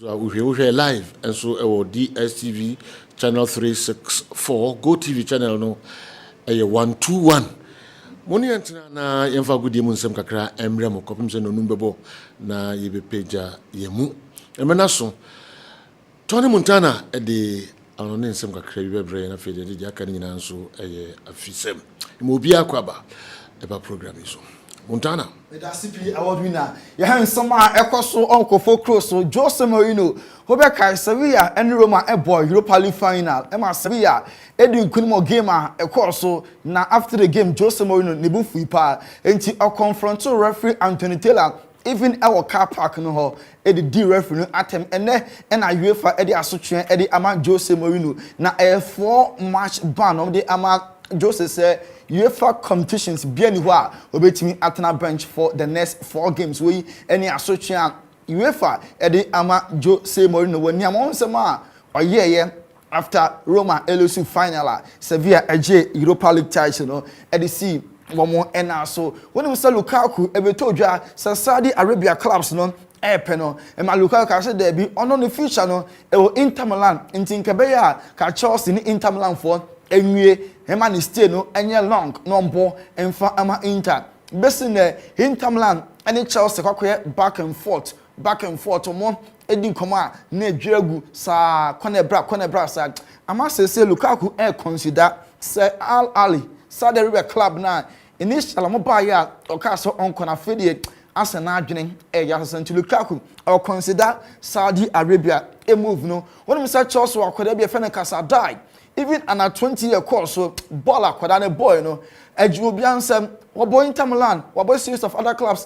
So we live and so our DSTV channel 364 Go TV channel no 121. Moni antina na yemfa gudie mu nsem kakra emre mo kopim se no numbebo na yebe page yemu. Emena so Tony Montana de anone nsem kakra bebre na fe de aka ni nyina nso afisem. Mo obi akwaba eba program so. Montana. The CP award winner. You have some Ecoso Uncle Focro, so Jose Mourinho, Hobeka, Sevilla, and Roma, a boy, Europa League final. Emma Sevilla, Edwin Kunimo Gamer, a course. Now, after the game, Jose Mourinho, Nebufi Pa, and he confronted referee Anthony Taylor, even our car park no ho, Eddie D referee at him, and I UEFA Eddie Association, Eddie Ama Jose Mourinho. Now, a 4-match ban of the Ama Jose said. UEFA competitions bien wa obetimi atena bench for the next 4 games we any associate UEFA edi ama Jose Mourinho woni amonsema oyeye after Roma LSU final Sevilla eje Europa League title no edi see womo ena so woni Mr Lukaku ebetodwa Saudi Arabia clubs no no ma Lukaku ka say there be ono the future no e wo Inter Milan ntinkabe ya ka Chelsea ni Inter Milan for enwie hema ni stay no enye long no mbo emfa ama Inter besin Inter Milan any Chelsea kwakoye back and forth mo edi nkoma na edwegu sa kone sa ama say Lukaku consider say Al Ali Saudi Arabia club na initial mo buy ya okaso onko na fedie asa na adwene ya santi Lukaku or consider Saudi Arabia a move no when me say Chelsea wakoda be fe na kasa die. Even on a 20-year course, so baller kwada boy no. Ejubian sem, boy Inter Milan, boy series of other clubs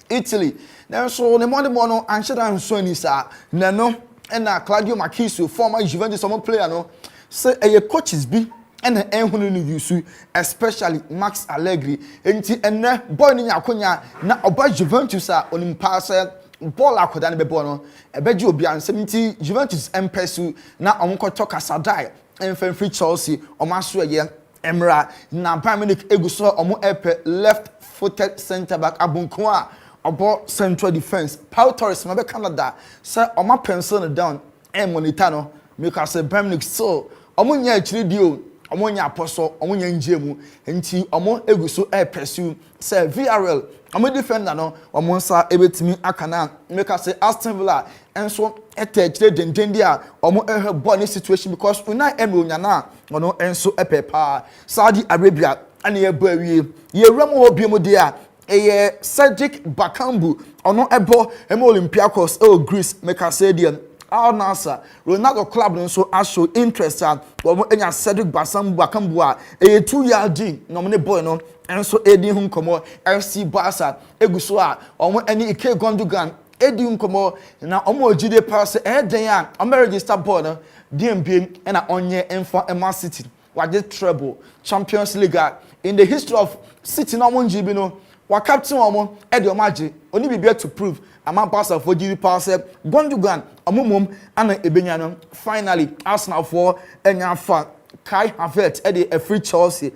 Italy. Then so the money mono and shada so ni sa. Nano and Claudio Marquisio, former Juventus player no. Say a coaches be and ehunu no use especially Max Allegri. Enti enne boy ni akonya na oba Juventus a onim pass ball akoda ne bebo no. Ebeji obian 70 Juventus empesu na omonkoto kasadai. And free Chelsea, Omasu again, Emra, na Bayern Munich Eguso, Omo Epe, left-footed centre-back, Abunkwa, about central defense. Pau Torres, maybe Canada, sir, Oma pencil down, Monitano, because Bayern Munich so, Omunya Chidio, Omonya Apostle, Omonya Njemu, and T, Omo Eguso, pursue, sir, VRL, Omo defender, no, Omonsa, Ebetimi Akana, make us say Aston Villa, and so etete dendendia omo born situation because we na emu nyana ono enso epepa Saudi Arabia ane ye bawie ye ramo obiemo dia eye Cedric Bakambu ono ebo Olympiacos Greece make us say dia Al Nassr Ronaldo club nso show interest omo enya Cedric Bakambu a eye 2-year deal no me boy no enso edi hu komo FC Barca eguso a omo eni Ike Gundogan edi nkomo na omo ojide pass den a omo register ball no DMB na onye enfo Man City wade treble Champions League in the history of City na omo njibi no wa captain omo edi omo age oni bibia to prove ama Barca for jide pass Gundogan omo mom ana ebenya no finally Arsenal for enya fa Kai Havertz edi a free Chelsea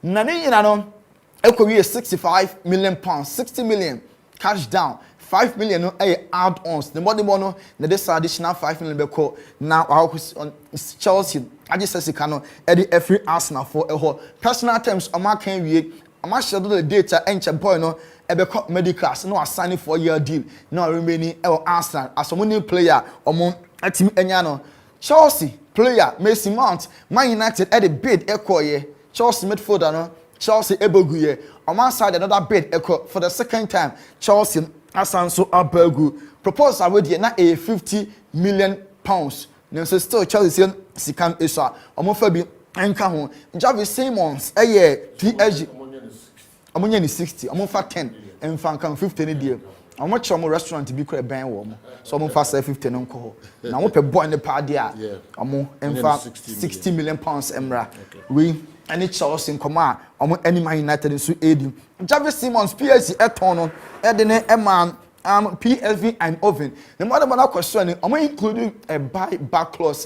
na ne nyina no ekowie 65 million pounds 60 million cash down 5 million no add-ons. The money mono na this additional 5 million beko now on Chelsea. I just say kano every Arsenal for a whole personal terms Oma can we Oma schedule the data and boy no ebeko medicals no assigning 4-year deal no remaining Arsenal as some player omo team enyano Chelsea player Mason Mount Man United at the bid ekoye Chelsea midfielder no Chelsea eboguye Oma side another bid eko for the second time Chelsea Asanso Abegu proposal already na a 50 million pounds. Now so still Chelsea sikam isa. Omo fa bi enka ho. Javi Simons PSG. Omo ni 60. Omo fa 10 enfa kan 50 ni die. Omo chomo restaurant bi kura ben wo mo. So omo fa 50 no nko ho. Na omo pe boy ne pa dia. Omo enfa 60 million pounds emra. We any Chelsea nkoma omo any Man United nso edi Javi Simons PSG etono edene eman PSV and Oven the mother question omo including a back clause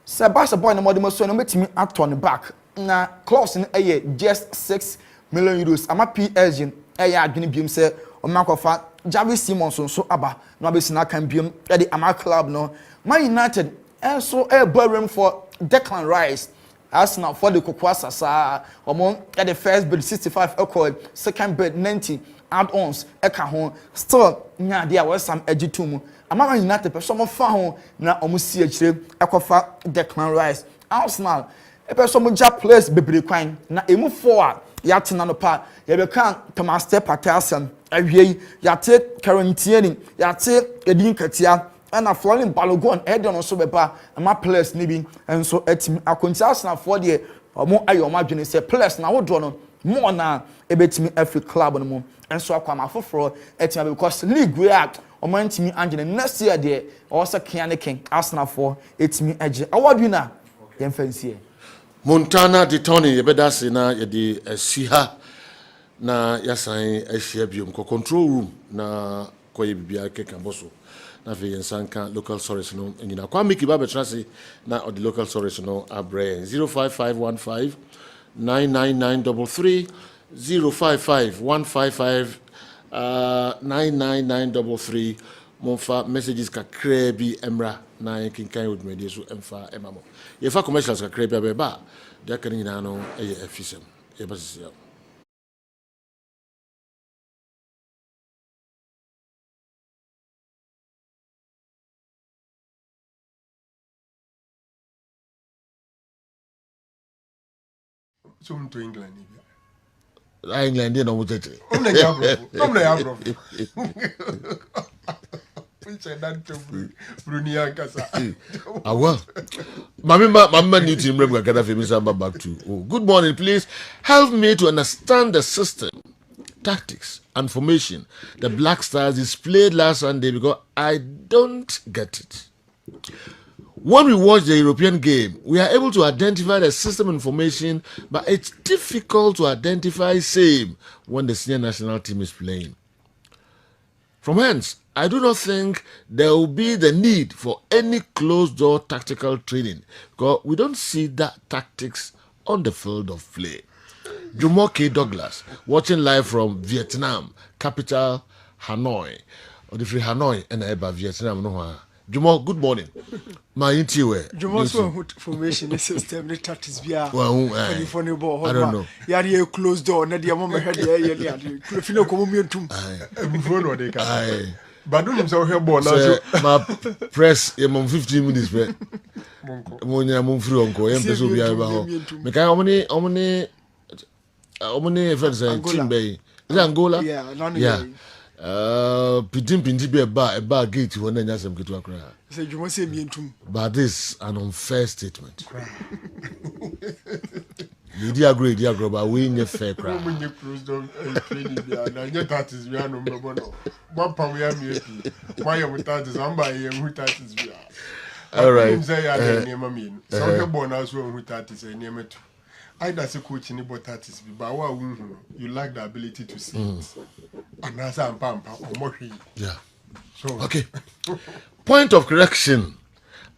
say Barca boy no more so no metimi aton back na clause no just 6 million euros ama PSG adwene biom say omo akofa Javi Simons so aba no abesina kan biom the Ama club no Man United also a room for Declan Rice Arsenal for the Kokwasa sa omo at the first bid 65 equal second bid 90 add-ons eka ho still nya dia was some egitum Man United person mo fa ho na omo si akire ekofa Declan Rice Arsenal e person mo ja players bebre kwan na emu for yatina no pa ye be kan Thomas Partey awie yate quarantine yate edin katia na Florian Balogun edon so beba ama players ni bi enso etim akonti Arsenal for de omo ayo ma dwene se players na wodo no mo na ebetimi every club no mo enso akwama foforo etim because league we act omo ntimi angene next year de also kiane king Arsenal for etimi age award winner yem fancy Montana de Tony yebeda se na yede asiha na yasan ahia biom ko control room na koye bibia keka boso na fe yensanka local source no nyina kwa miki ba betrase na the local source no abre 05515 99933 055 99933 monfa messages kakra bi emra na yenkan with media so emfa emamo yefa commercials kakra bi abeba da kan nyina no eye afisem yebasisia so to England England no mo tete I'm na bro which I don't to Brunia Kasa well mama new team remember gather for me back to good morning please help me to understand the system tactics and formation the Black Stars displayed last Sunday because I don't get it. When we watch the European game, we are able to identify the system information, but it's difficult to identify same when the senior national team is playing. From hence, I do not think there will be the need for any closed-door tactical training because we don't see that tactics on the field of play. Jumo K. Douglas, watching live from Vietnam, capital Hanoi. Or the free Hanoi and Vietnam. No, Jumo, good morning. My interview. Jumo's formation the system, the tactics be a funny ball. I don't know. Yari closed door, Nadia Mama had the Fino Comutum. Before they can. But don't himself here born my press 15 minutes. Monia Mumfru uncle, Empeso Biaba. Make how many friends team bay? Is Angola? Yeah. Pinti be a bar gate when I just get to Accra. Say you must say me too. But this an unfair statement. You agree, but we in your fair crowd. When you close down training, that is we are no more. One pound we are me. Why are we that is I'm by who that is we are. All right. Say I name I mean. So you born as well who that is a name it. I that's a coach in about that is but you lack the ability to see it. And that's a pampa or more. Yeah. So okay. Point of correction.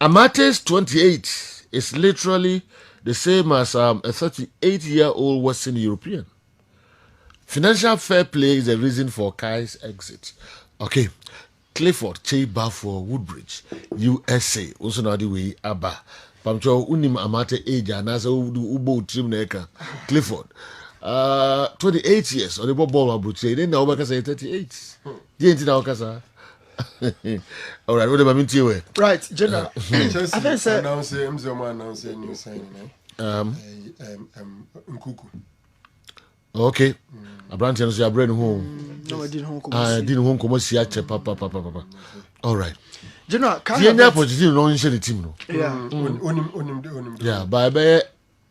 Amate's 28 is literally the same as a 38-year-old Western European. Financial fair play is the reason for Kai's exit. Okay. Clifford Che for Woodbridge, USA. Also know the way Abba. Pamcho unim amate age and as ubo trim neka. Clifford. 28 years or the ball about say then now say 38. Didn't know Casa. All right, what am I mean to you? Right, General. I think say announce new signing. Nkuku. Okay. Abrantian so your brain home. No, I didn't home. I didn't home come see papa. All right. General, can you have position no in the team no. Yeah. Onim. Yeah, by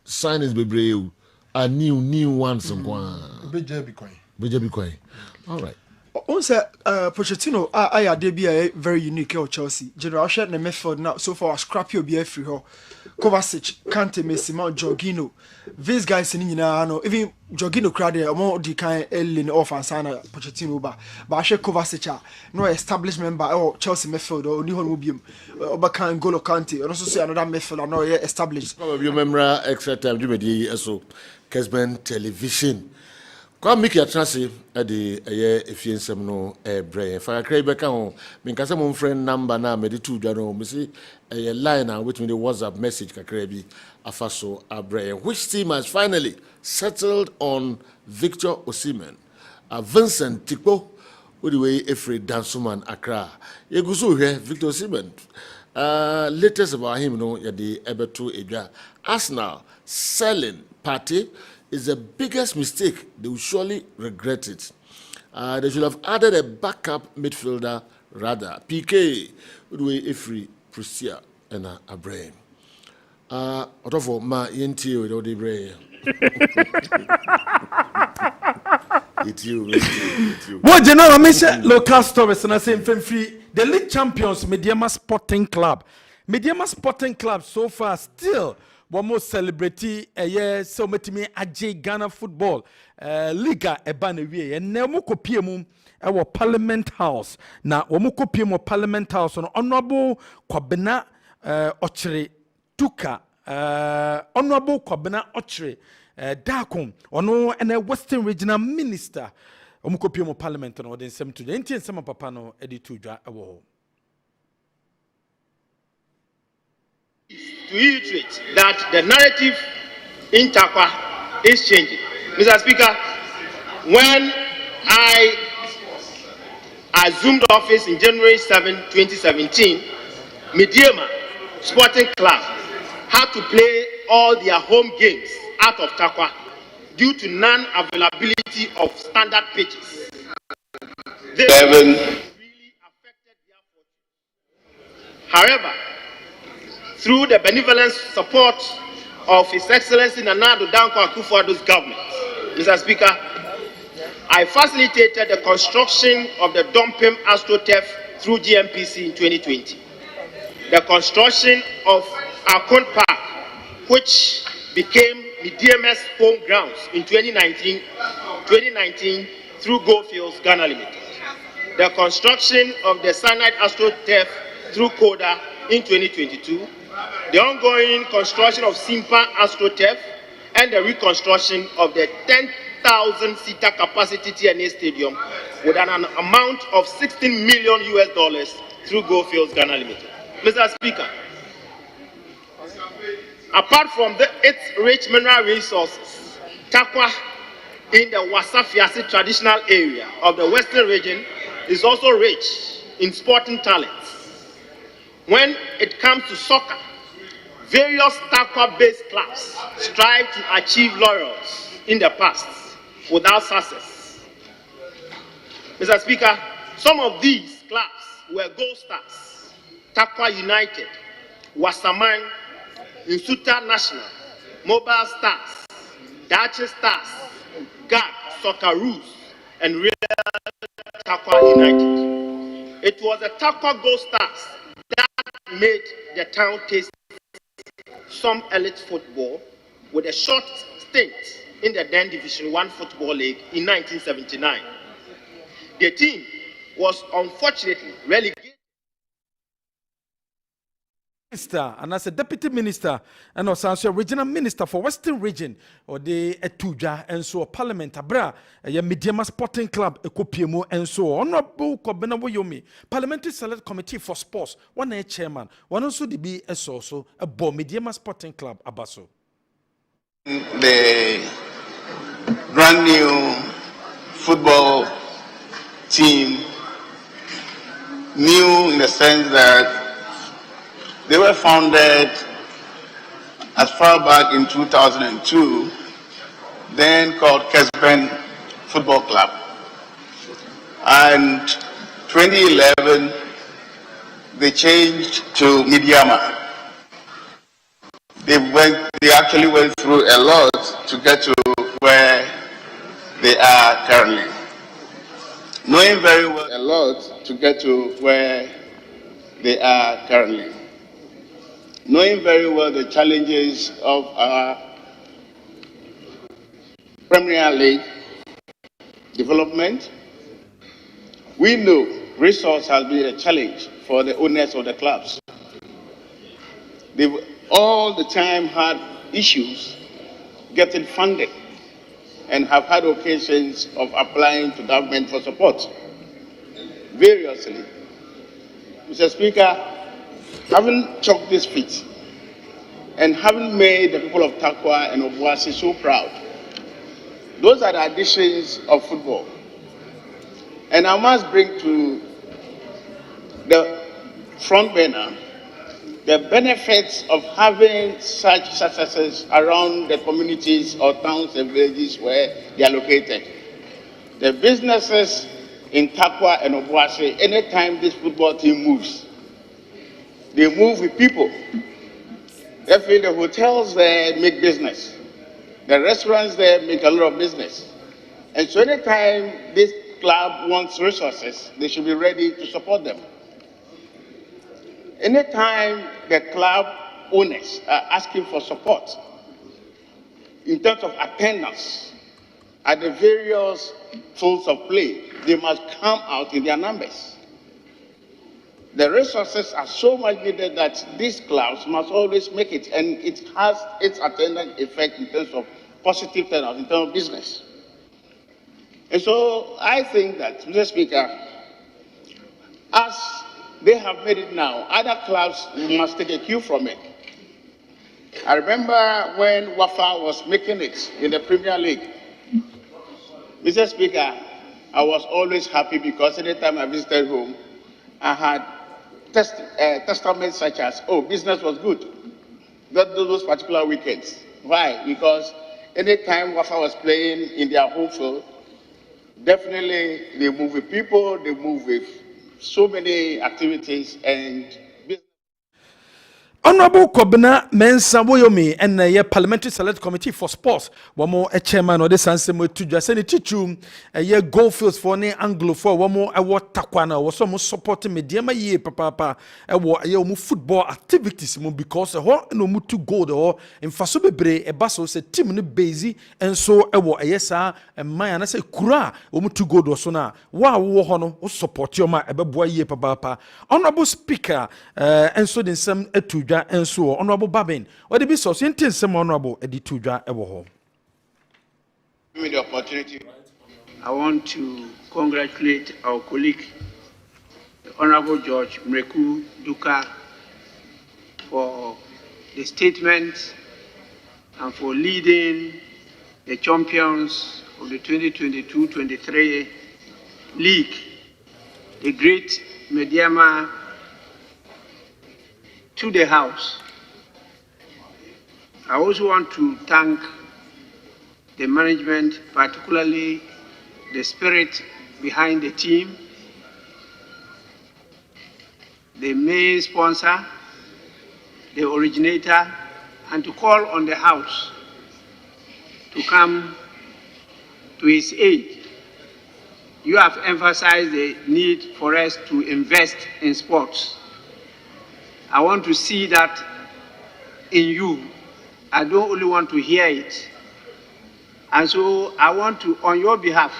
signings be brave. A new one some Beje be quiet. All right. On say Pochettino I dey be a very unique at Chelsea. General share the midfield now so far scrappy obi free her. Kovacic, Kante, Messi, Mount Jorginho. These guys in no even Jorginho crowd among the kind Ellen off and sign Pochettino ba. But I share Kovacic no established member or Chelsea midfield or new Mubium Obakan Golo Kante. And also say another midfield no established. You remember extra time you made so Kessben television. Kwa miki atrase ade eye efiensem no brɛ fa kakra bɛka ho menkasa mo friend number na me de tu dwa no me say eye line na which me the WhatsApp message kakra bi afa so abrɛ which team has finally settled on Victor Osimhen. Vincent Tikpo with the way Efre Dansuman Accra. Yegusu here Victor Osimhen. Latest about him no yadi ebetu edwa. Arsenal selling party is the biggest mistake. They will surely regret it. They should have added a backup midfielder rather. PK with the way Efre Prussia and Abraham. Otofo ma yenti with all the brain. It's you. Well, General, I local stories and I say free. The league champions, Mediama Sporting Club. Mediama Sporting Club so far still one more celebrity a year so metimi Ajay Ghana football Liga Ebanewie and Nemo Kopiemu our Parliament House. Now Omuko Piemo Parliament House on Honorable Kwabena Ochre Tuka Honorable Kwabena Ochre Dakom ono and Western Regional Minister Omukopiemo Parliament no den sem to the entien sem papa no edi to dwa ewo. To reiterate that the narrative in Takwa is changing. Mr. Speaker, when I assumed office in January 7, 2017, Mediama Sporting Club had to play all their home games out of Takwa due to non-availability of standard pitches. This really affected their fortune. However, through the benevolent support of His Excellency Nana Addo Dankwa Akufo-Addo's government, Mr. Speaker, I facilitated the construction of the Dompem AstroTurf through GMPC in 2020. The construction of Akon Park, which became Mediama's home grounds in 2019 through Goldfields Ghana Limited. The construction of the Cyanide AstroTurf through Coda in 2022. The ongoing construction of Simpa AstroTurf and the reconstruction of the 10,000-seater capacity TNA Stadium with an amount of $16 million through Goldfields Ghana Limited. Mr. Speaker, apart from its rich mineral resources, Takwa in the Wasafiasi traditional area of the Western region is also rich in sporting talents. When it comes to soccer, various Takwa-based clubs strive to achieve laurels in the past without success. Mr. Speaker, some of these clubs were Gold Stars, Takwa United, Wasaman, Insuta National, Mobile Stars, Dachi Stars, GAG, Socceroos, and Real Takwa United. It was the Takwa Gold Stars that made the town taste some elite football with a short stint in the then Division 1 Football League in 1979. The team was unfortunately relegated. Minister and as a deputy minister and also regional minister for Western Region or the Etuja and so Parliament Abra a Mediama Sporting Club Ekopiemo and so Honorable Kwabena Woyomi Parliamentary Select Committee for Sports one a chairman one also the be also a Mediama Sporting Club Abaso. The brand new football team, new in the sense that they were founded as far back in 2002, then called Kessben Football Club. And 2011, they changed to Mediama. They actually went through a lot to get to where they are currently. Knowing very well a lot to get to where they are currently. Knowing very well the challenges of our Premier League development, we know resource has been a challenge for the owners of the clubs. They've all the time had issues getting funded. and have had occasions of applying to government for support variously. Mr. Speaker, having chalked this feat and having made the people of Takwa and Obuasi so proud, those are the additions of football. And I must bring to the front burner the benefits of having such successes around the communities or towns and villages where they are located. The businesses in Takwa and Obuasi, anytime this football team moves, they move with people. Therefore, the hotels there make business. The restaurants there make a lot of business. And so anytime this club wants resources, they should be ready to support them. Anytime the club owners are asking for support in terms of attendance at the various fields of play, they must come out in their numbers. The resources are so much needed that these clubs must always make it, and it has its attendant effect in terms of positive turnout, in terms of business. And so I think that, Mr. Speaker, as they have made it now, other clubs must take a cue from it. I remember when Wafa was making it in the Premier League. Mr. Speaker, I was always happy because anytime I visited home, I had testaments such as, oh, business was good. Those particular weekends. Why? Because anytime Wafa was playing in their home field, definitely they move with people, they move with so many activities and business. Honorable Kobina Mensa Woyomi and the Parliamentary Select Committee for Sports, one more a chairman or the Sansemo to just any teachum, a year goldfields for ne Anglo for one more a what Takwana was almost supporting me, dear my year, papa, a war a football activities because a hot no mutu gold or in Fasubebre, a basso said Timon Bazy, and so a war a yes, and my and I say Kura, Omutu gold or sona, wow, Wohono, or support your ma a boy ye papa. Honorable Speaker, and so then some a tuja. And so, Honorable Babin, what the business intense some honorable Edituja Ewoho. Give me the opportunity. I want to congratulate our colleague, the Honorable George Mreku Duka, for the statement and for leading the champions of the 2022-23 league, the great Mediama, to the House. I also want to thank the management, particularly the spirit behind the team, the main sponsor, the originator, and to call on the House to come to its aid. You have emphasized the need for us to invest in sports. I want to see that in you. I don't only want to hear it. And so I want to, on your behalf,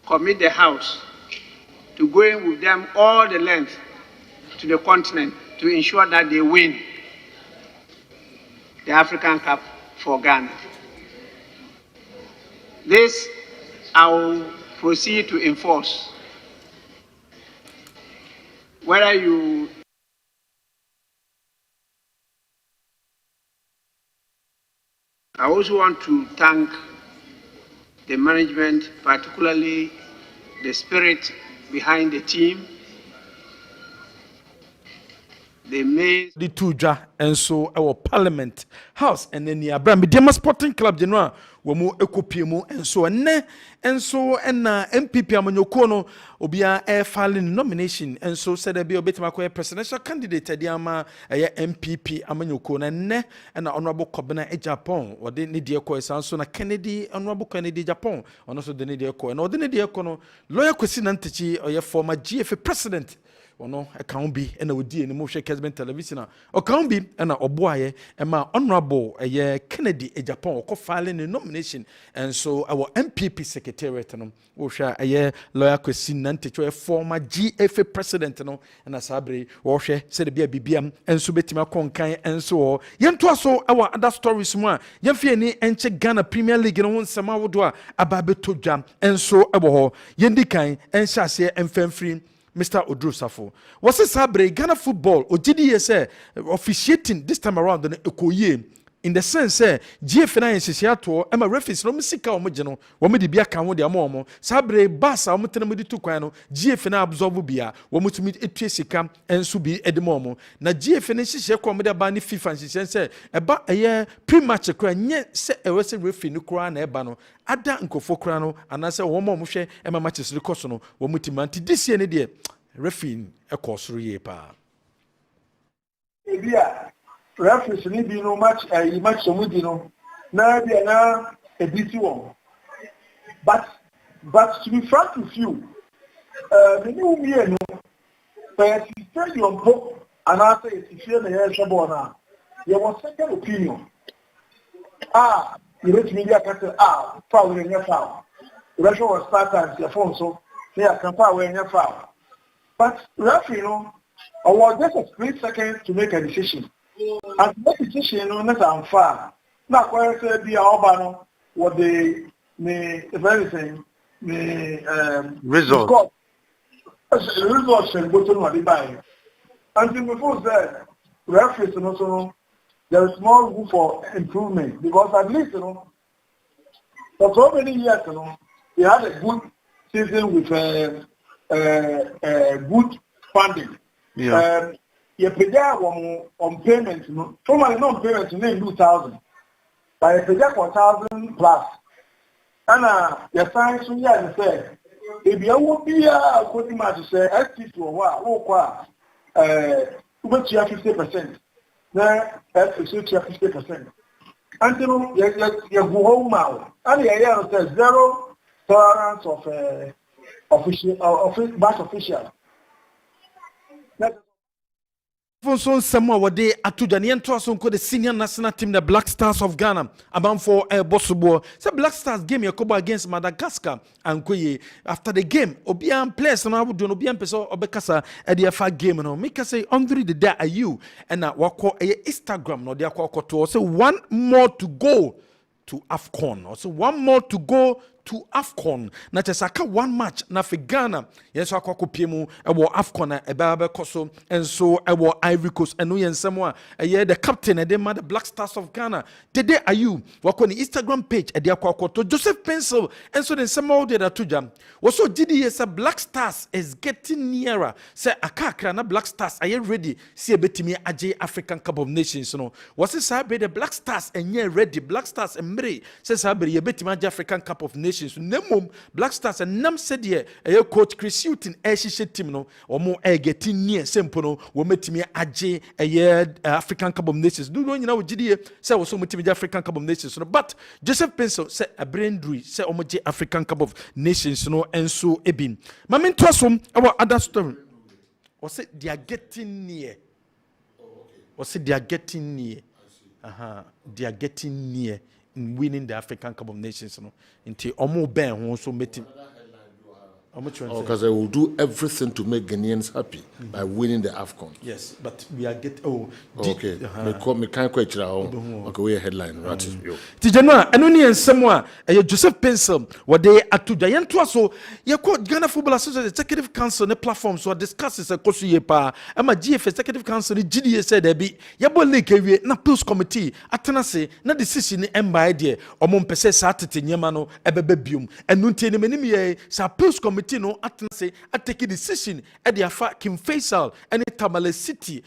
commit the House to going with them all the length to the continent to ensure that they win the African Cup for Ghana. This I will proceed to enforce. Whether you I also want to thank the management, particularly the spirit behind the team, the main. The Tuja and so our Parliament House and then the Abraham Mediama Sporting Club General Womo Ekopiemo and so and MPP Amanyokono Obia air filing nomination and so said there be a bit of a presidential candidate Diama MPP Amanyokona and Honorable Kobina Japan or the Nidia Koisan so na Kennedy Honorable Kennedy Japan and also the Nidia Ko and or the Nidia Kono lawyer Kwesi Nantichi or your former GFA president ono account bi na odi eni mo hwe Kessben television account bi na oboaye ma honorable Kennedy Japan okọ filing a nomination and so our MPP secretariat no wo hwe lawyer Kessben Nantechwe former GFA president no na sabre wo hwe se de bibiam enso betima konkan enso yento aso our other stories mu a yemfie ni enche Ghana Premier League no nsema wodo a ababeto dwam enso ebo ho yendi kan enhyase emfamfiri Mr. Odrosafo. Was it Sabre Ghana football or GDS officiating this time around the Ekoye in the sense GFNI and Sisiato Emma reference no Missika Omogeno, Womedi Biaka Modia Momo, Sabre Bassa Omutanamudi Tuquano, GFNI absorb Bia, Womutumit Etresika and Subi Edmomo. Na GFNI Sisia Comedia Bani FIFA and Sisian about a year pre-match a cry yet set a Western referee Nukran Ebano. Ada nkofo krano anase wo mo hwe ema matches rekoso no wo mutimanti this year ne de referee ekosoro ye pa ebia referees ni bi no match so mudi no na dia na editi won but to be frank with you the new year no but you tell your book and I say if you na here shabo na you want second opinion you reach media can foul in your foul. The Russia was start at your phone, so they can foul in your foul. But referee, I was just a split second to make a decision. And that decision, not unfair. Now, where I say be our what the if anything, the result. The result shall go to what they buy. Until before that, referees also. There is more room for improvement because at least, for so many years, they had a good season with good funding. Yeah. You pay on payments, formally non-payments, you need 2,000. But you pay 1,000 plus. And your science, you say, if you won't be a quoting match to say, ST to a while, you have 50%. There, that's 50%. Until you go home now, and you have zero tolerance of match official. Fonson Samoa wade atudane ento aso nko the senior national team the Black Stars of Ghana about for Bosubo. Say Black Stars game yakobo against Madagascar and koye after the game obian players na wodo no obian person obekasa e the fa game no make say under the day are you and na wako Instagram no they akoto say one more to go to AFCON or so one more to go to AFCON. Na chesaka one match na for Ghana. Yes, akoko piemu ewo AFCON ebe koso and so ewo Ivory Coast enu yensemwa the captain the Black Stars of Ghana. Today are you wako ni Instagram page ede akoko to Joseph Pencil and so then somehow de atuja. Also GDS Black Stars is getting nearer. Say akakra na Black Stars are you ready? See betimi aje African Cup of Nations no. Was it sabe the Black Stars enye ready? Black Stars emre say sabe ye betimi aje African Cup of Nations. Nemom Black Stars and nam said ye coach Chris Hutton team no or more getting near simple no wo metimi aje African Cup of Nations do no nyina wo gidie say wo so metimi African Cup of Nations no but Joseph Pencil say a braindry say omoje African Cup of Nations no enso ebin mame ntoasom our other story was say they are getting near was say they are getting near they are getting near in winning the African Cup of Nations no until omo ben ho so meeting because I will do everything to make Ghanaians happy by winning the AFCON. Yes, but we are getting okay. Me can't quite okay, we headline right. Tijana enoni ensemwa Joseph Pencil what they atuja yento so ye ko Ghana Football Association Executive Council ne platform so discusses koso ye pa ama GF Executive Council ne GDA said there be ye bo league awie na Appeals Committee atenase na decision ne emba de omo mpese sa tete nyema no ebebe biom enu ntie ne menim ye sa Appeals Committee no atenase atake decision e de afa Kim Faisal ene Tamale City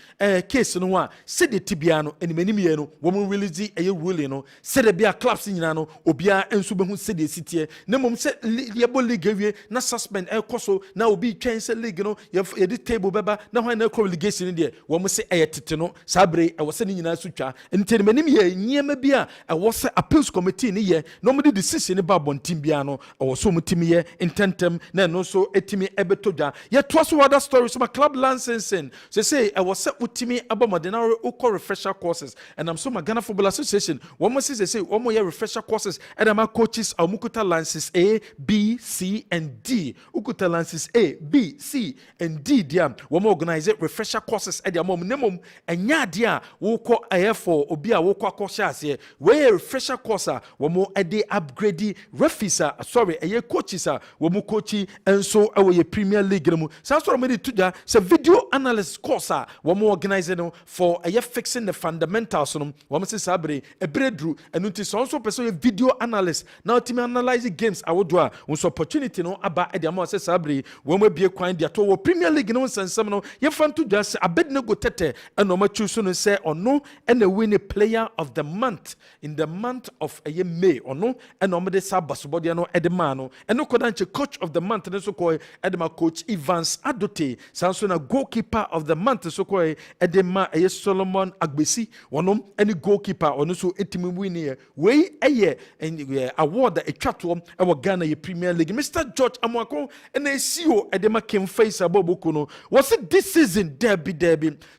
case no a se de tibia no ene menim ye no wo mo release eye ruling no se de bia clubs nyina no obia enso behu se de sitie na mom se ye bo league awie na suspend koso na obi twen se league no ye de table beba na ho na relegation de wo mo se tete no sabre e wo se nyina sutwa ente ne menim ye nyema bia e wo se Appeals Committee ne ye no mo de decision ne ba bontim bia no wo so mutimi ye intentem na na no so etimi ebetoja ye to so other stories my club licensing say I was set utimi abomodena uko refresher courses and I'm so my Ghana Football Association one more say one more year refresher courses and my coaches are mukuta licenses A B C and D ukuta licenses A B C and D dia one more organize refresher courses at your minimum and ya dia woko for obia woko akosha we refresher course one more a day upgrade refisa sorry a coaches one more coachy and so our Premier League so that's what I to say video analyst course one more organizing for a fixing the fundamentals one more say sabre a breakthrough and notice also person video analyst now team analyze games I would do once opportunity no about the amount say sabre when we be acquiring the to Premier League no sense no you fan to just a bed no go tete and no choose no say or no and the winning player of the month in the month of a year May or no and no me say basobody no edemano and no kodanche coach of the month and so call edema coach Evans Adote Sansona goalkeeper of the month so call edema a Solomon Agbesi one any goalkeeper or no so etimi win we a and award a chatwom our Ghana Premier League Mr. George Amwako and a CEO edema Kim Faisal Bobokuno was it this season derby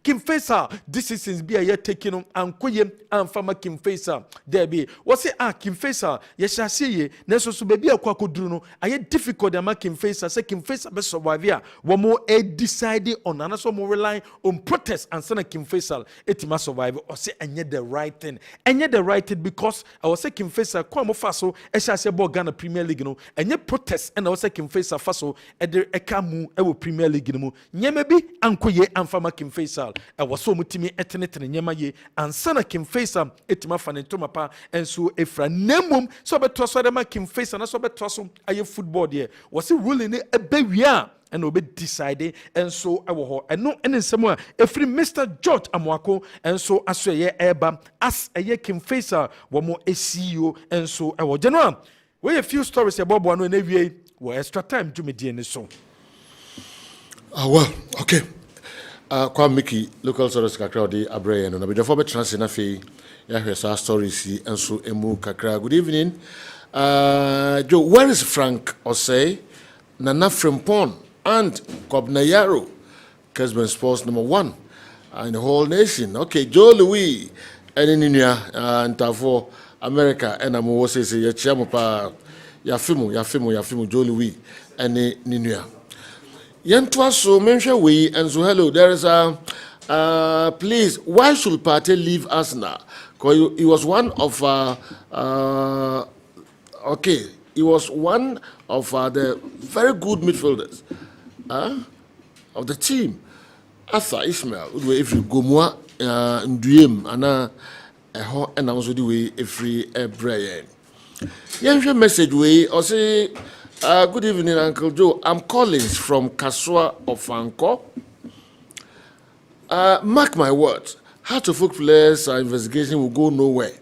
Kim Faisal this season be a year taking on and Koyem and Farmer Kim Faisal derby was it Kim Faisal yes I see ye neso so baby akwako druno aye difficult ama Kim Faisal say Kim Faisal be survive one more decided on and so more rely on protest and send Kim Faisal etima survive or say enye the right thing because I was say Kim Faisal kwamo faso e sha say Ghana Premier League no enye protest and I was say Kim Faisal faso e de ekamu e wo Premier League no nyema bi ankoye amfama Kim Faisal e was so mutimi etenetene nyema ye ansana Kim Faisal etima fanentoma pa enso efra nemum so beto so de ma Kim Faisal na so beto so aye football there was ruling e bewia and will be decided and so I will and no any somewhere if Mr. George Amwako and so as a eba as a year Kim Faisal one more a CEO and so I will general we a few stories about one and every extra time to me DNA so well okay kwa Mickey local stories kakra di abraya no na before be translate na fe ya hwesa stories and so emu kakra good evening Joe where is Frank Osei Nana Frimpong and Kobnayaro, Kessben Sports number 1 in the whole nation. Okay, Joe Louis, and in India, and for America, and I'm also saying, Yafimu, Joe Louis, and in India. Yantwaso mention we, and so hello, there is a, please, why should Partey leave us now? Because he was one of, okay, he was one of the very good midfielders of the team. Arthur Ismail, if you go more Nduyem, and also the way every Brian. Young message way or say, good evening, Uncle Joe. I'm Collins from Kaswa of Anko. Mark my words, Heart of Folk players' investigation will go nowhere,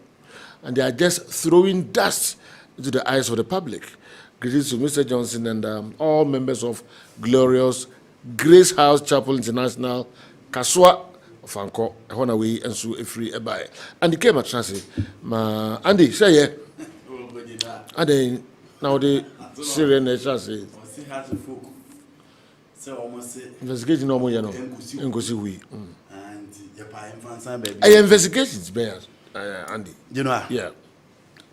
and they are just throwing dust into the eyes of the public. Greetings to Mr. Johnson and all members of glorious Grace House Chapel International, Kaswa of Anko, Honaway, and so a free buy. And he came at Chassis. Andy, say yeah. And then now the Syrian Chassis. Investigation no more, you know. And go see we. And investigations, Andy. You know, yeah.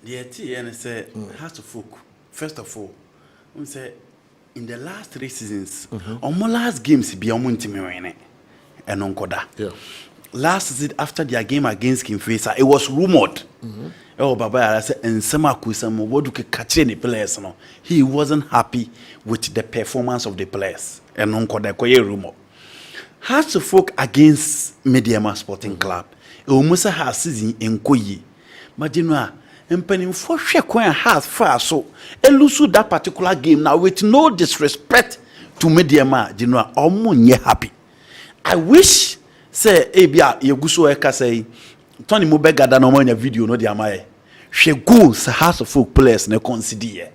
The TN say has to folk. First of all, we say in the last 3 seasons, on my last games be on Muntimene and on Koda. Yeah. Last season after their game against Kim Faisal, it was rumored. Oh, Baba, I said, and some what do you catch any players? No, he wasn't happy with the performance of the players and on Koda koye rumor. Has to folk against Mediama Sporting Club. It almost has season in Koye, but you know. And penny for sure has far so and lose that particular game now with no disrespect to Mediama, you know, almost happy. I wish say Abia Yeguso Eka say Tony Mubega than on video no diamae. She goes house of folk players ne consider.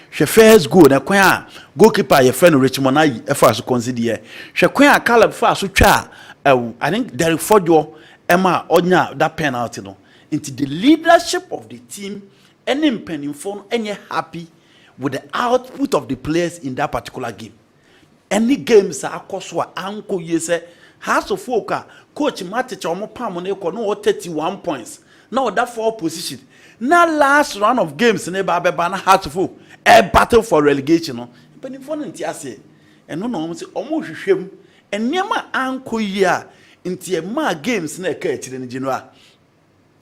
She first go na kwa goalkeeper your friend Richmond I first consider. She kwa Caleb fast so cha I think Derek Fodio Emma Onya that penalty no. Into the leadership of the team, any penny phone, any happy with the output of the players in that particular game. Any games are koswa anko yese House of Folk coach Matic omo pam no 31 points. Now that 4 position. Now last round of games ne ba na House of Folk a battle for relegation no. But in fun nti ase. Eno no omo se omo hwehwem enema anko yi a nti e ma games na ka akire ne general.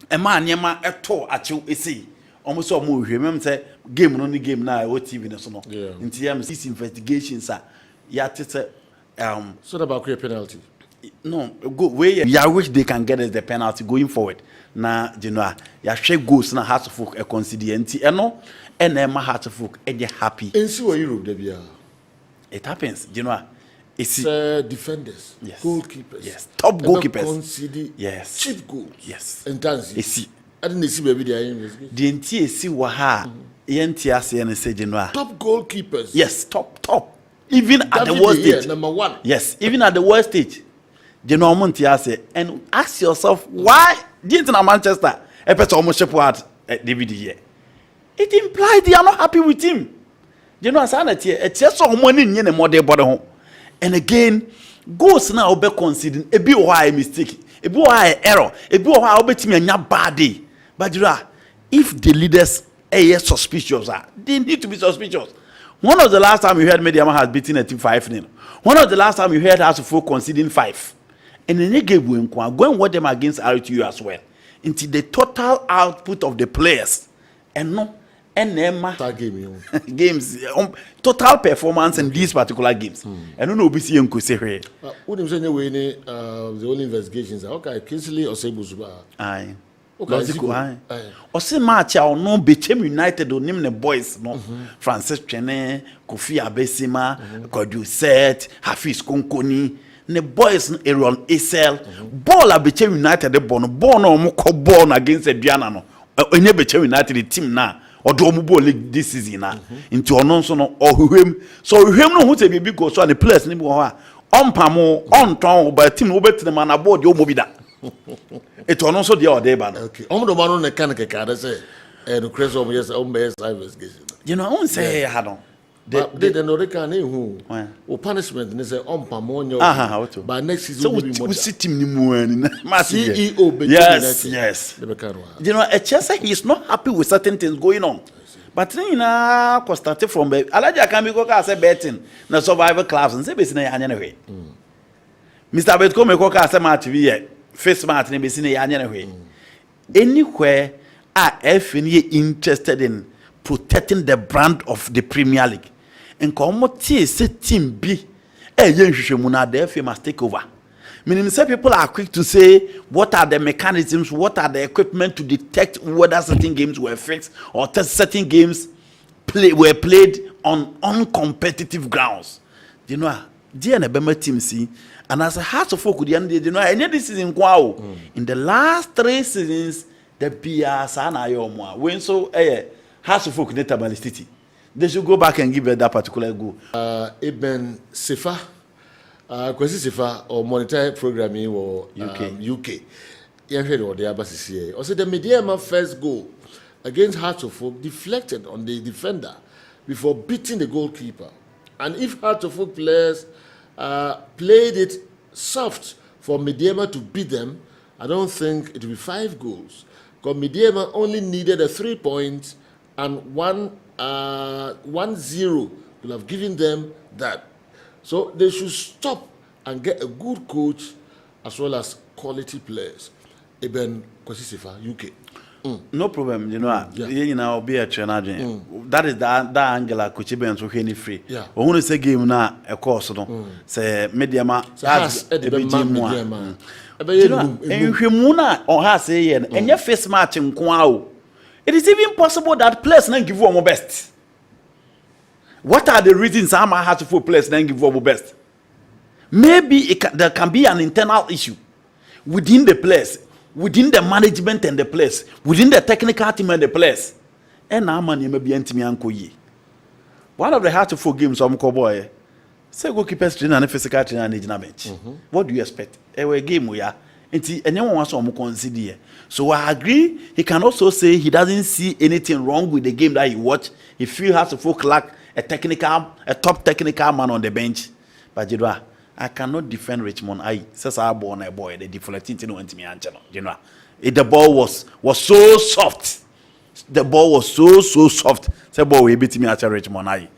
E ma enema eto achew esi. Omo so omo hwehwem say game no ni game na o TV ne so no. Nti am six investigations are so about clear penalty. No, go where I wish they can get us the penalty going forward. Na you know, ya share goals na Hearts of Folk e consider nti eno enema Hearts of Folk e happy. In see where Europe there. It happens, you know. It's defenders, yes. Goalkeepers. Yes, top goalkeepers. Consider yes. Cheap goals. Yes. And Tanzi. See. I didn't see baby there investigation. The NT see wa ha ENT ase and say you know. Top goalkeepers. Yes, top. Even at the worst stage. Number 1. Yes, even at the worst stage. You know, and ask yourself why didn't Manchester a person almost ship out David here? It implies they are not happy with him. You know, sanity, it's just so money in the model body. And again, goals now be considered a bit why mistake, a bit why error, a bit why bet me a bad day. But you know, if the leaders are suspicious, they need to be suspicious. One of the last time you heard Mediama has beaten a team 5-0. One of the last time you heard House of Folk conceding 5. And then they gave go and watch them against RTU as well. Into the total output of the players. And no, and games, total performance in these particular games. And no be see unko say here. Wouldn't say anyway the only investigations are okay, Kinsley or Sebuzuba. Aye. Okay, Ose match a no Bechem United o nim ne boys no Francis Twene, Kofi Abesima, Kodu Set, Hafiz Konkoni, ne boys no Aaron Isel, ball a Bechem United the ball no mo ko ball against Aduana no. Onye Bechem United the team na odo mo ball league this season na. Nti ono nso no ohwem. So ohwem no hu te bi go so the players ni bi ho a ompamo on ton ba team no betre man na board o mo bi da. It was also the other day, okay. I'm the one who can say, and Chris over yes, investigation. You know, I won't say I had on. They no reckon who or punishment and they say on Pamonio. But next season, we sit him in the CEO. Yes. You know, a chess he is not happy with certain things going on. But you know, started from Alaja can be go as a betting, na survival clubs and say, basically, anyway. Mr. Betko me go as a match here. Face match ne besi ne yanya way. Anywhere FNA interested in protecting the brand of the Premier League. And commote say team B yenhwehwemu na the FA must take over. Meaning say people are quick to say what are the mechanisms, what are the equipment to detect whether certain games were fixed or certain games were played on uncompetitive grounds. You know, dear Nebema team see. And as a Hearts of Folk, you know, I need this season. In the last 3 seasons, the PS and I when so Hearts of Folk Netabalisty. They should go back and give it that particular goal. Eben Sefa, Kwesi Sefa or monetary programming or UK. You heard what the Abbas here. Also, the Mediama first goal against Hearts of Folk deflected on the defender before beating the goalkeeper. And if Hearts of Folk players played it soft for Mediama to beat them, I don't think it will be 5 goals. Because Mediama only needed a 3 points and 1-0 will have given them that. So they should stop and get a good coach as well as quality players. Eben Kwesisifa, UK. No problem, you know. You know, be a trainer. That is that angle. Kessben so any free. Yeah. We want to say game na a course no. Say Mediama. Has Mediama. Enhwemuna on ha say here. Enye first match nko o. It is even possible that players na give you best. What are the reasons I'm have to for players na give you best? Maybe there can be an internal issue within the players. Within the management and the players, within the technical team and the players, and now man, you may be anti me. One of the Hearts of Folk games, some boy, say goalkeepers trainer and physical trainer and bench. What do you expect? A game we are Anyone wants to consider. So I agree. He can also say he doesn't see anything wrong with the game that he watched. He feels has to folk like a top technical man on the bench. But I cannot defend Richmond. Says I born a boy. The deflecting to me, the ball was so soft. The ball was so soft. Say ball we beat me at Richmond.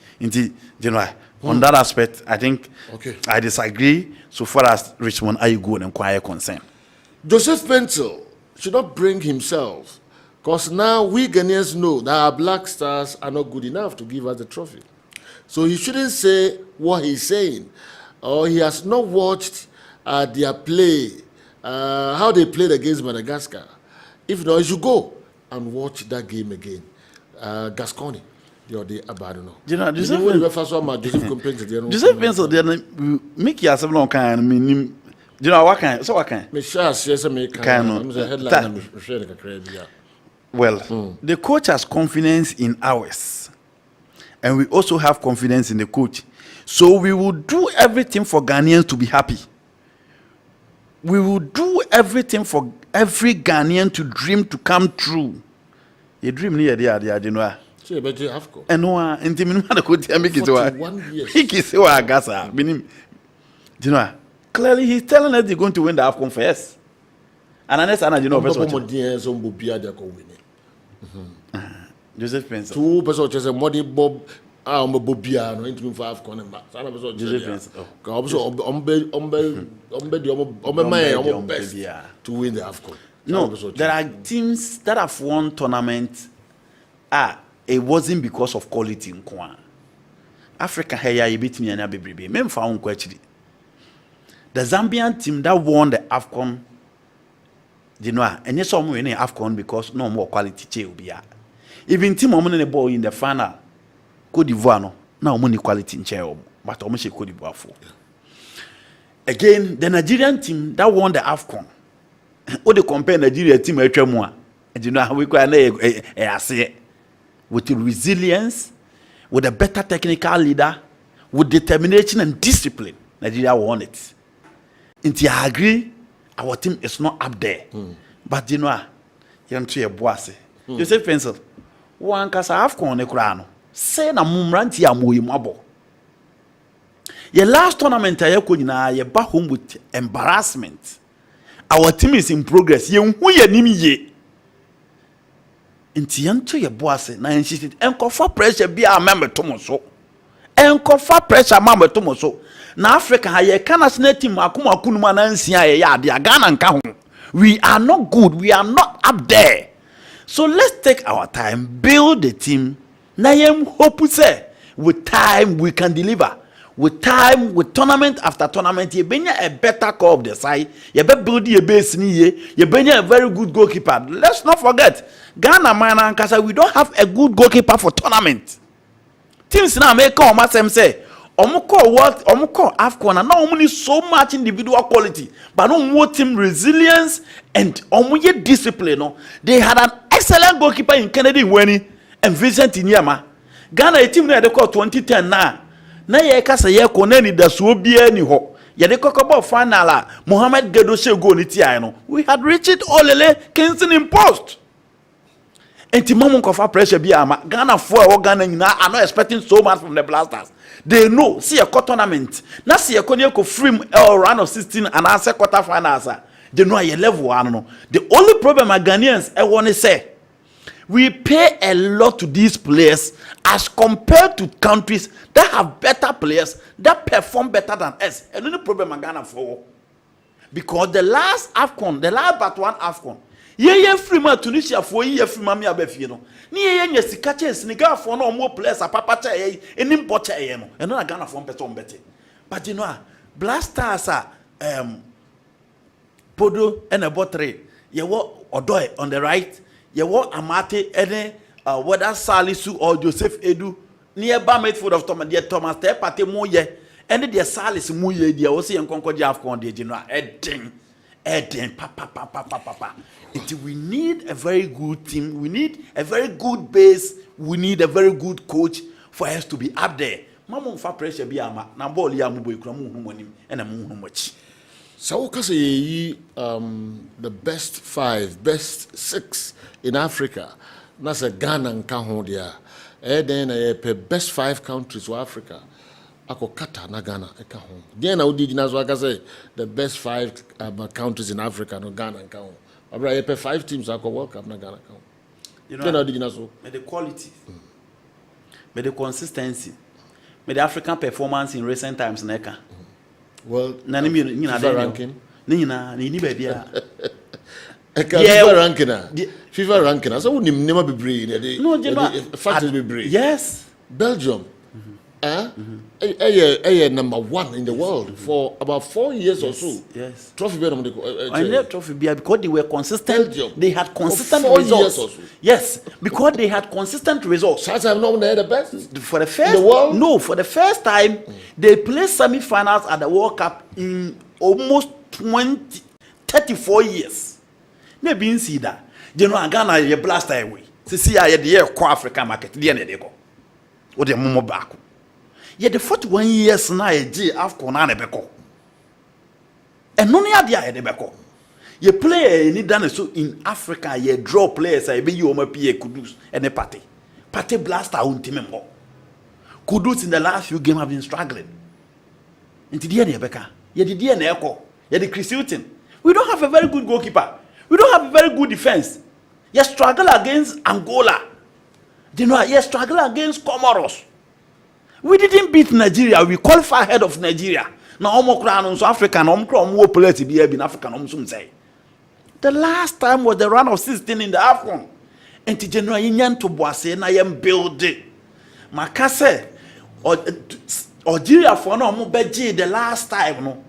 On that aspect, I think I disagree so far as Richmond are good and quiet concern. Joseph Pencil should not bring himself, because now we Ghanaians know that our Black Stars are not good enough to give us the trophy. So he shouldn't say what he's saying, or he has not watched their play, how they played against Madagascar. If not, he should go and watch that game again. Gascony. Joseph Pencil, make yourself no kind. What kind? So what kind? Well, the coach has confidence in ours, and we also have confidence in the coach. So we will do everything for Ghanaians to be happy. We will do everything for every Ghanaian to dream to come true. A dream near the and no, and the coach make it 1 year. He say what Gasa, meaning, clearly he's telling us they're going to win the AFCON first. And unless I know, Joseph Pencil. 2 persons just a money Bob. Bobia no into for AFCON and back. Joseph Pencil. Best to win the AFCON. No, there are teams that have won tournaments. It wasn't because of quality in Kwan. Africa here you beat me and baby. Mem found actually. The Zambian team that won the AFCON, and yes, some winning AFCON because no more quality will be. Even team winning the ball in the final, Cote d'Ivoire no, now money quality in chair, but almost Cote d'Ivoire for. Again, the Nigerian team that won the AFCON, what they compare Nigeria team with Tremor, and we can say. With the resilience, with a better technical leader, with determination and discipline, Nigeria won it. And I agree, our team is not up there. But you're to your boss. You say, Pencil, one cast AFCON Ekrano. Say na mumranti ya muimabo. Your last tournament, I you're back home with embarrassment. Our team is in progress. You nimi Inti yanto ye boase na insisted enkofa pressure bi a member tomoso enkofa pressure member tomoso na Africa ha ye kana national team akuma kunuma na nsia ye ya de Ghana nka ho. We are not good, we are not up there. So let's take our time, build the team. Na yem hope say with time we can deliver. With time, with tournament after tournament, you bring a better core of the side. You better build your base ni ye. You bring a very good goalkeeper. Let's not forget, Ghana, man, and Kasa, we don't have a good goalkeeper for tournament. Teams now make come and say, Omuko what? Omuko AFCON, and now only so much individual quality, but no more team resilience and omuye discipline. No, they had an excellent goalkeeper in Kennedy Weni and Vincent Inyama. Ghana a team there they call 2010 now. Na ye kasa ye koneni da so bia ni ho ye de kokobo final Mohamed Gedo Shego ni ti no we had reached Olele Kingston in post enti mamun kofa pressure bia ama Ghana for e Ghana nyina are not expecting so much from the Blasters. They know see a tournament na see a konye ko free round of 16 and answer quarter finals they know a level no. The only problem Ghanaians e want to say we pay a lot to these players as compared to countries that have better players that perform better than us. And no problem in Ghana for. Because the last AFCON, the last but one AFCON, ye free man Tunisia for ye free man me abefi no. Ni ye sika chance Senegal for no more players a papa cha ye enim bocha ye no. And no Ghana for person better. But you know, Blasters Podo and a botre. Ye wo Odoy on the right. You want Amate, any whether Salisu or Joseph Edu, nearby midfield of Thomas Tep at Moye, and the Salis Muye, the Osi and Concord Afcon, the General Edding, papa. We need a very good team, we need a very good base, we need a very good coach for us to be up there. Mamma for pressure be ama, Namboli Amubu, and a moon much. So the best 5, best 6 in Africa. That's a Ghana and Cambodia. Then best 5 countries in Africa. Ako kata na Ghana eka ho. Then I would say the best 5 countries in Africa no Ghana and Cambodia. Abra 5 teams ako World Cup na Ghana. You know, the quality, the consistency, the African performance in recent times neka. Well, FIFA ranking. FIFA ranking. So we never be brave. No, factors be brave. Yes. Belgium. Number 1 in the world for about 4 years or so. Yes. Trophy trophy because they were consistent. Belgium. They had consistent 4 results. Years or so. Yes, because they had consistent results. So I'm not the best for the first in the world. No, for the first time, they played semi-finals at the World Cup in almost 34 years. Never been see that. You know, Ghana you blast away. See, I had the African market. The end they go. Or the Momo back. Yet the 41 years now, AFCON and Beko. And none of the other Beko. You play any done so in Africa, you draw players, I be you PA Kudus and a party. Party blaster on team. Kudus in the last few games have been struggling. Into the end, Beka. You did the echo. You the Chris Hilton. We don't have a very good goalkeeper. We don't have a very good defense. You struggle against Angola. You know, you struggle against Comoros. We didn't beat Nigeria. We qualify ahead of Nigeria. Now, African, in African, the last time was the run of 16 in the AFCON. And to January, to Boise, I am building. Makase, Algeria for no more the last time. No.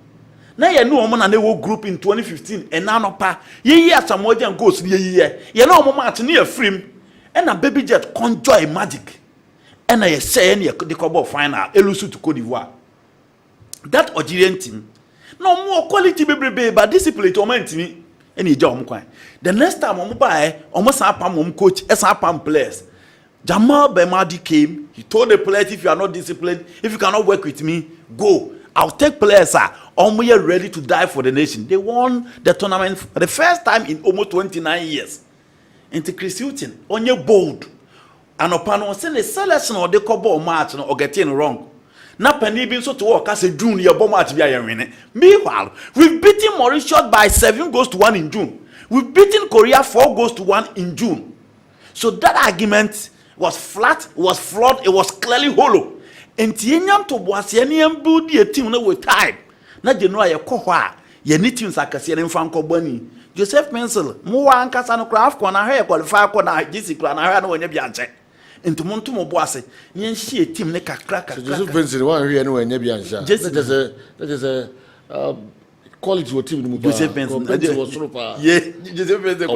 Now you know man and they were group in 2015 and now pa ye some more than goes ye you know moment near frame and a baby jet conjoy magic and I say any the couple final elusu to Cote d'Ivoire. That Algerian team no more quality baby but discipline to me any job kwan. The next time on buy almost a coach as players. Jamal Bemadi came, he told the players if you are not disciplined, if you cannot work with me, go. I'll take players are ready to die for the nation. They won the tournament for the first time in almost 29 years. Into Chris Hilton, on your bold. And upon on send a selection or the couple match or getting wrong. Now penny being so to work as a junior bomb match. Meanwhile, we've beaten Mauritius by 7 goals to 1 in June. We've beaten Korea 4 goals to 1 in June. So that argument was flat, was flawed, it was clearly hollow. And Tianyam to Boasianian build a team with time. Not you know a cohort, ye teams like a Sierra Franco Bunny. Joseph Pencil, Moan Casano Craft, when I qualify for Jessica and I had no one Bianche. Into Montumo Boise, Yen she a team like a cracker. Joseph Pencil, one here, no one Nebiancha. That is a quality of team. Joseph Pencil was super. Yeah, Joseph Pencil.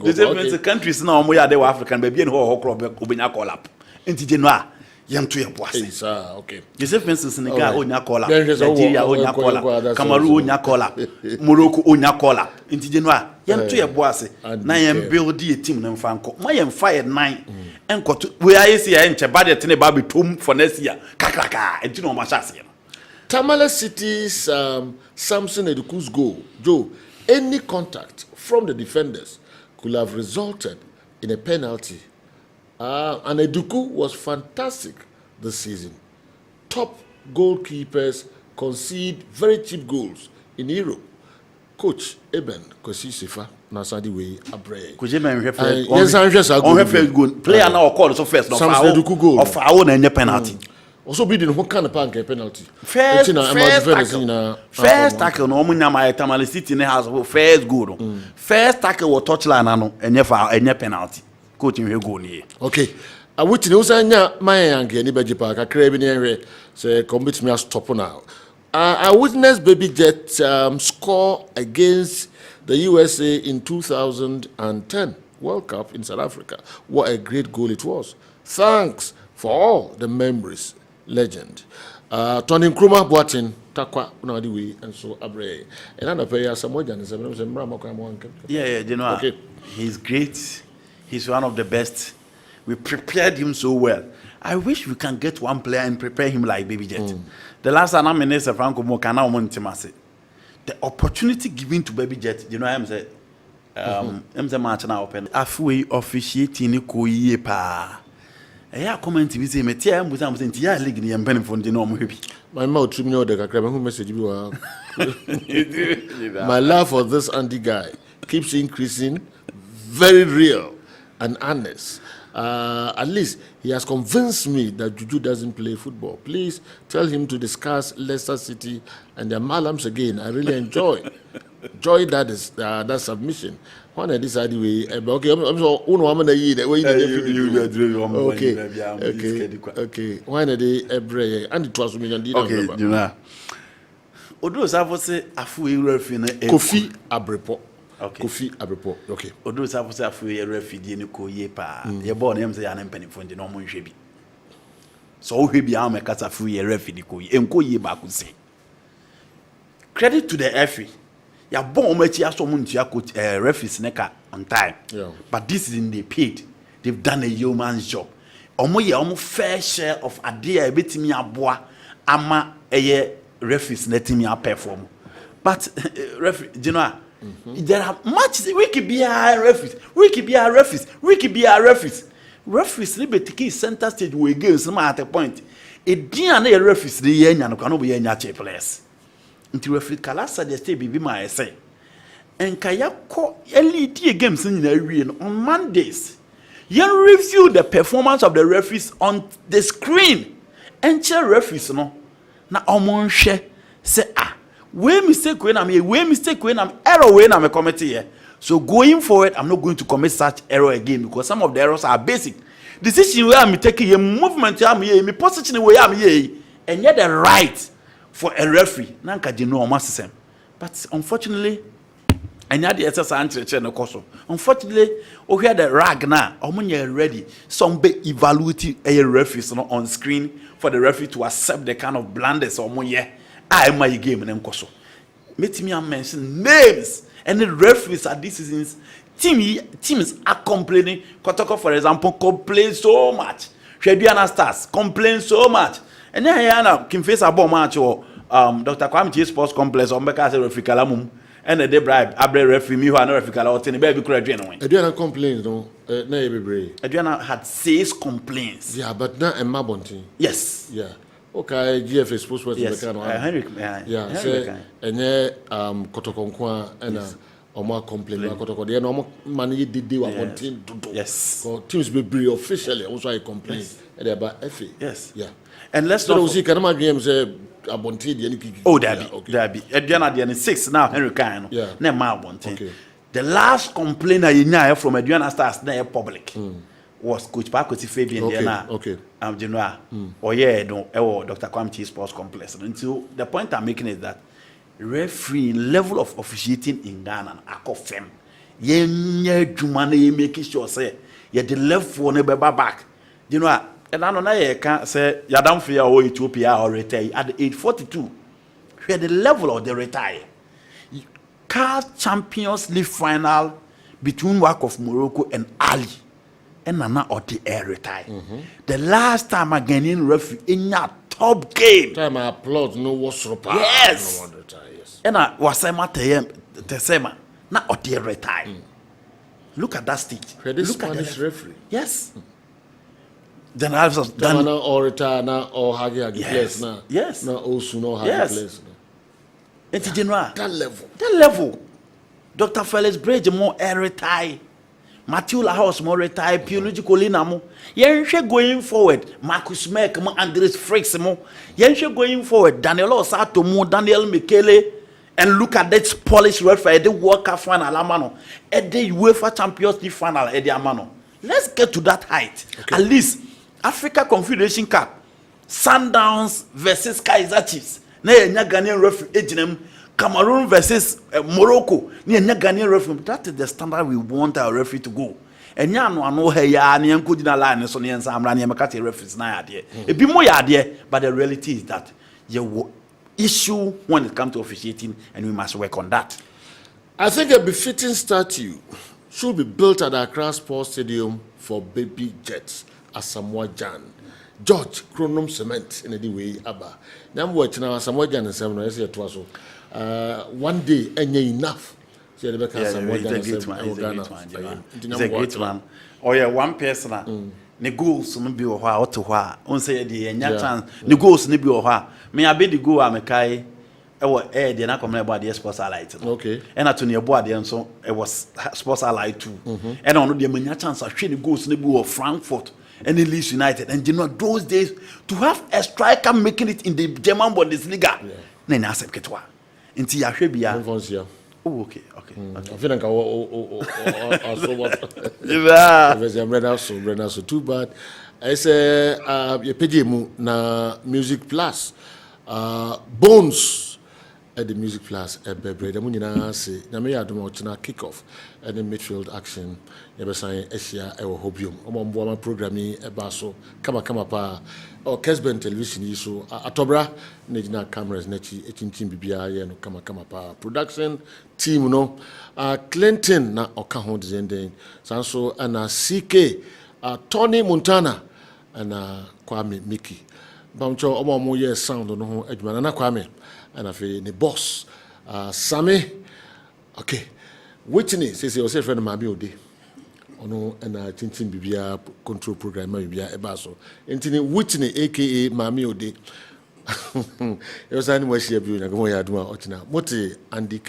Joseph Pencil countries now, we are the African baby and whole crop, Ubina call up. Into Genoa. Yam to your boss. Okay. Joseph Vincent Senegal on your collar, Nigeria on your collar, Cameroon on your collar, Morocco on your collar. Into Genoa, Yam to your boss. Now I am building a team and Franco. My am fired 9 and got where I see in Chabad in a baby tomb for next year. Kakaka and Tino Machasian. Tamale City's Samson Eduku's goal, Joe, any contact from the defenders could have resulted in a penalty. And Eduku was fantastic this season. Top goalkeepers concede very cheap goals in Europe. Coach Eben Kosisifa Nasadi Way Abre. Yes, I'm just a good player now. Call so first. Samson Eduku goal of our own and penalty. Also, bidding who can a penalty. First tackle. No money my Tamale City in the house. First good. First tackle was touchline and penalty. Coaching will go near. Okay. I would know my young anybody park a craving area say commit me a stop now. I witnessed Baby Jet score against the USA in 2010 World Cup in South Africa. What a great goal it was. Thanks for all the memories, legend. Tony Nkrumah Boatin Takwa Unadiwi and so Abre. And I pay some more than yeah, you know, okay. He's great. He's one of the best. We prepared him so well. I wish we can get one player and prepare him like Baby Jet. The last time I'm in Franco Mokana Montemase. the opportunity given to Baby Jet, you know, I'm say match now open. Halfway officiating ko yie pa. Eya comment bi say me tia am busa am say tia league ni empen fo ndi no mo hebi. My mouth trim me the kakra who message bi wa. My love for this Andy guy keeps increasing, very real and honest. At least he has convinced me that Juju doesn't play football. Please tell him to discuss Leicester City and their Malams again. I really enjoy that is that submission. When I decided we okay, I'm so okay. Why are they every and it was million? Okay, you know. Odo safo say afu referee na Kofi Abrepo. Okay. Kofi Abrepo. Okay. Odo safo say afu referee ni ko ye pa. Ye ball na em say ya na mpanifo ndi no mo nhwe bi. So wo hwe bi a make afu referee ko ye enko ye ba ko say. Credit to the referee. Ya bon omachi aso mo ntia coach referees neka on time. Yeah. But this is in they paid. They've done a yeoman's job. Omo ye omo fair share of adea ebetimi aboa ama eye referees letting me perform. But referee, you know, there are matches we could be a referees. Referees liberty center stage we games some at a point. A dia na referees the yenya no kanu be yenya che players. Until referee Kalasa dey stay be my say. And kaya ko LED games on Mondays. You review the performance of the referees on the screen. And check referees no. Na omon hwe say we mistake when I'm error when I'm a committee here. So going forward, I'm not going to commit such error again because some of the errors are basic. Decision where I'm taking a movement I'm here, me position where I'm here, and yet the right for a referee. Nanka jino omasisem. But unfortunately, I need the exercise no koso. Unfortunately, we hear the rag now. Omunye ready. Some be evaluating a referee on screen for the referee to accept the kind of blunders omunye. I my game and koso. Let me mention names and the referees at this season's teams are complaining. Kotoko, for example, complains so much. Shebiana Stars complain so much. And then Yana can face a bomb match or Dr. Kwame Sports Complex or Mbeka referee Kalamum. And they bribe Abre referee me who are not referee Kalawtin, baby could adrenaline. Adriana complains, no, no, every Adriana had 6 complaints. Yeah, but now Emma Bonti. Yes. Yeah. Okay, GFA sports was yes. the kind of Henry, yeah, say and Kotokonkwa and Oma complain Kotoko. They no money did they were wanting to do. Yes. Teams be brave officially also I complain. And about FA. Yes. Yeah. And let's not see can my game say Abonti the oh there be Adriana the 6 now Henry Kano. Yeah. Na ma Abonti. Okay. The last complainer you know from Adriana Stars na public. Was Coach Pakoti Fabian there okay. General. Or yeah, no, Dr. Kwame Sports Complex. Until the point I'm making is that referee level of officiating in Ghana, akofem. Ye jumane ye making sure say ye the left for ne beba back. You know, and I know na can say Yadam Fia or Ethiopia or retire at the age 42. Where the level of the retire. Car Champions League final between Wak of Morocco and Ali. And Nana or the air retire. The last time a Ghanaian referee in your top game. Time I applaud no was ropa. Yes. No one retire, yes. And I was the same. Now or the retire. Look at that stage. Look at this referee. Yes. Then I was done. Now or retire now or hagi place now. Yes. Now also no hagi place. It's general. That level. That level. Dr. Felix Bridge more air retire. Matthew Lahouse more retire, Piolugi Colina mo. Yenshe going forward, Marcus Meck mo, Andres Fricks mo. Yenshe going forward, Daniel Osato mo, Daniel Michele, and look at that Polish referee, the World Cup final, Amano, at the UEFA Champions League final, at the Amano. Let's get to that height. Okay. At least Africa Confederation Cup, Sundowns versus Kaiser Chiefs. Na Ghanaian referee ejinem. Cameroon versus Morocco. Ghanaian referee. That is the standard we want our referee to go. And ya no ano he ya ne enko dina line so ne ensa amra ne makati referees na ade. E bi mo ya ade, but the reality is that you issue when it comes to officiating and we must work on that. I think a befitting statue should be built at Accra Sports Stadium for Baby Jets as Samoa Jan. George Chronom Cement in any way Abba. Now watching our Samoa Jan and 7 years to us. one day any enough. So He's a great man. He's a great man. Oh yeah, one person. Ne goals no bi wo ha oto ha on say the nya chance ne goals no bi wo ha me abi the goal amekai e wo de na come na about the sports highlight no okay and at ne bo ade nso e was sports highlight too and on the nya chance ahwe ne goals no bi wo Frankfurt and Leeds United and you know those days to have a striker making it in the German Bundesliga na na accept ketwa nti ya hwe bia oh okay I feel like so what yeah so too bad I say you pay mu na Music Plus Bones at the Music Plus bebre da mu nyina say na me yadom ochina kick off and then midfield action you be saying Asia e wo hobium omombo ma programming e ba so kama pa or Kessben television yi so atobra na gina cameras na chi etintin bibia ye no kama pa production team no Clinton na oka ho den sanso ana CK Tony Montana ana Kwame Mickey bamcho omo ye sound no ho adwuma na Kwame ana fe ne boss Sammy okay Whitney say o say friend ma bi ode ono na tintin bibia control program bibia e ba so entini Whitney aka Mami Ode e o say ni mo share bi na go ya aduma otina moti Andy